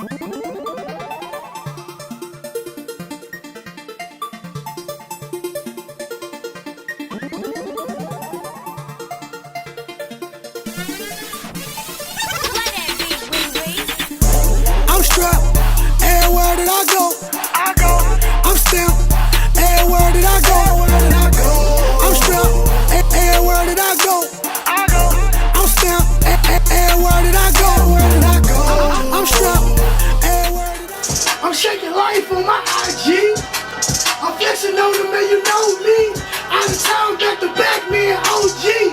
I'm strapped, everywhere that I go. I'm stamped, everywhere that I go. I'm strapped, everywhere that I go. I'm stamped, everywhere that I go. I'm strapped, everywhere that I go. I'm shaking life on my IG. I'm flexing on them, man, you know me. Out of town, back to back, me and OG.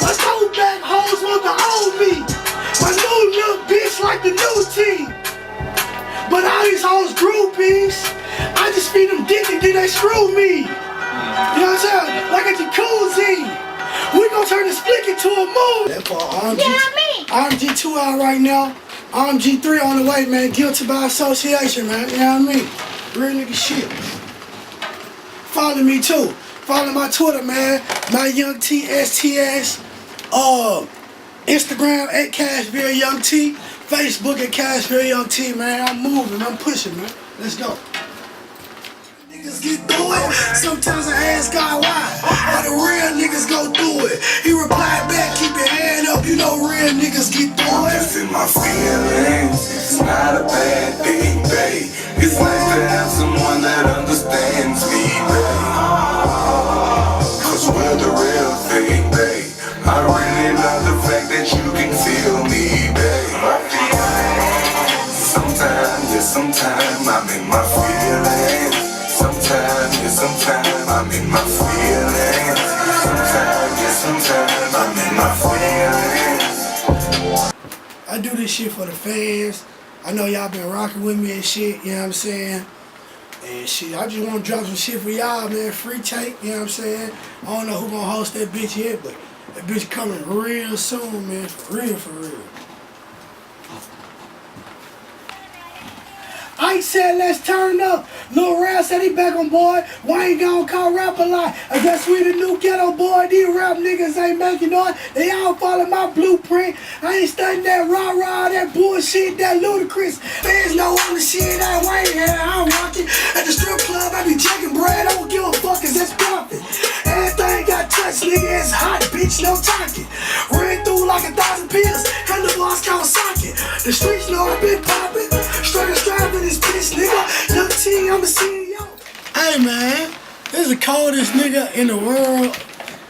My throwback hoes want to own me. My new little bitch like the new team. But all these hoes groupies, I just feed them dick and then they screw me. You know what I'm saying? Like a jacuzzi. We gon' turn the split into a move. That for RMG, RMG 2 out right now. RMG 3 on the way, man. Guilty by association, man. You know what I mean? Real nigga shit. Follow me too. Follow my Twitter, man. My Young T STS. Instagram at Cashville Young T. Facebook at Cashville Young T, man. I'm moving, I'm pushing, man. Let's go. Niggas get through it. Sometimes I ask God why. How the real niggas go through it. He replied back, keep your hand up. You know real niggas get through it. Just in my feelings. It's not a bad thing, babe. It's nice to have someone that understands me, babe. Cause we're the real thing, babe. I really love the fact that you can feel me, babe. My feelings. Sometimes, yeah, sometimes I'm in my feelings. Sometimes, yeah, sometimes I'm in my feelings. Sometimes, yeah, sometimes I'm in my feelings. I do this shit for the fans. I know y'all been rocking with me and shit, you know what I'm saying? And shit, I just want to drop some shit for y'all, man. Free take, you know what I'm saying? I don't know who gonna host that bitch yet, but that bitch coming real soon, man. For real, for real. I said, let's turn up. Lil Rap said he back on board. Wayne gon' call rap a lot. I guess we the new ghetto boy. These rap niggas ain't making noise. They all follow my blueprint. I ain't studying that rah-rah, that bullshit, that ludicrous. Fans know I'm the shit. I ain't Wayne here. I'm rocking. At the strip club, I be checking bread. I don't give a fuck, cause that's profit. Everything got touched, nigga. It's hot, bitch, no talking. Ran through like 1,000 pills. Had the boss count socket. The streets know I been popping. Straight striving this bitch, nigga. Young T, I'm the CEO. Hey, man. This is the coldest nigga in the world.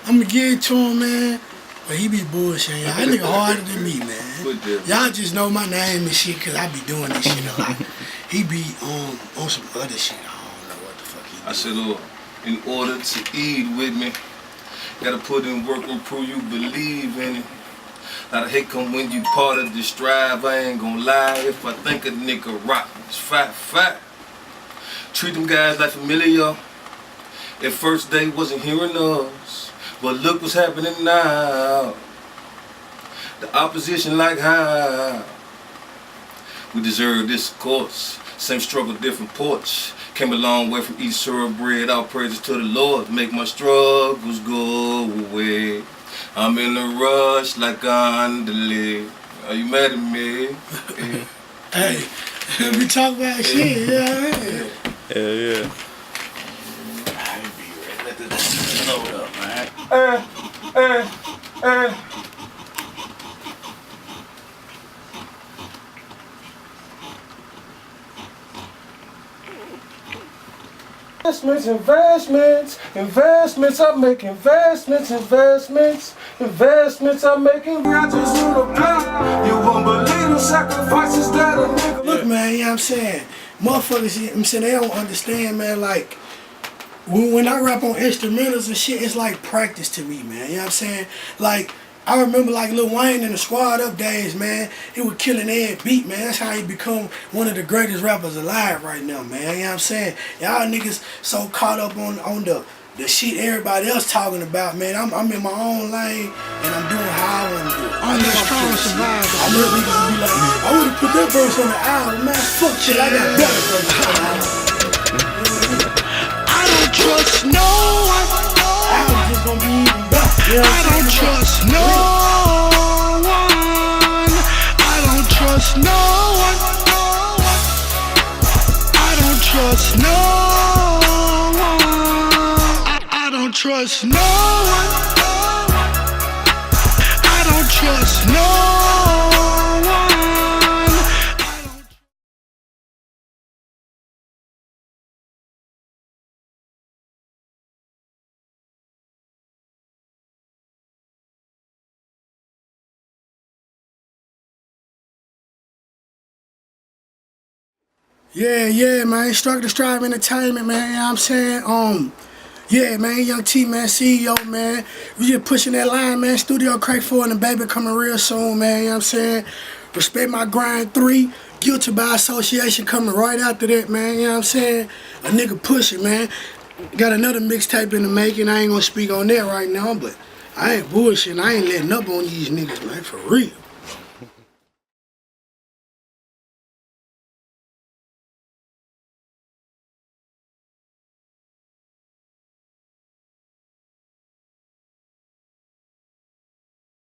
I'ma give it to him, man. But he be bullshitting, y'all. That nigga harder than me, man. Y'all just know my name and shit, cause I be doing this shit a lot. He be on some other shit. I don't know what the fuck he do. I said, in order to eat with me, gotta put in work and prove you believe in it. Lot of hate come when you part of this drive. I ain't gonna lie, if I think a nigga rock, it's fat. Treat them guys like familiar. At first they wasn't hearing us, but look what's happening now. The opposition like how we deserve this, of course. Same struggle, different porch. Came a long way from each thoroughbred. All praises to the Lord. Make my struggles go away. I'm in a rush like Andale. Are you mad at me? Hey, we talk about shit, yeah. Yeah. I ain't be ready. Let this load up, man. Investments, I make investments, I make it. I just want to play. You won't believe the sacrifices that a nigga. Look, man, you know what I'm saying? Motherfuckers, I'm saying, they don't understand, man, like, when I rap on instrumentals and shit, it's like practice to me, man, you know what I'm saying? Like, I remember like Lil Wayne in the Squad Up days, man. He was killing every beat, man. That's how he become one of the greatest rappers alive right now, man. You know what I'm saying? Y'all niggas so caught up on the shit everybody else talking about, man. I'm in my own lane and I'm doing how I want to do it. I'm just trying to survive. I know niggas be like, I would have put that verse on the album, man. Fuck shit, I got better verses. I don't trust no one. Album's just gonna be even better. You know I don't trust no one. I don't trust no one. trust no one. I don't trust no one. Yeah, man. Struggle to Strive Entertainment, man. You know what I'm saying? Yeah, man. Young T, man. CEO, man. We just pushing that line, man. Studio Craig 4 and the baby coming real soon, man. You know what I'm saying? Respect My Grind 3. Guilty by Association coming right after that, man. You know what I'm saying? A nigga pushing, man. Got another mixtape in the making. I ain't gonna speak on that right now, but I ain't bullshitting. I ain't letting up on these niggas, man. For real.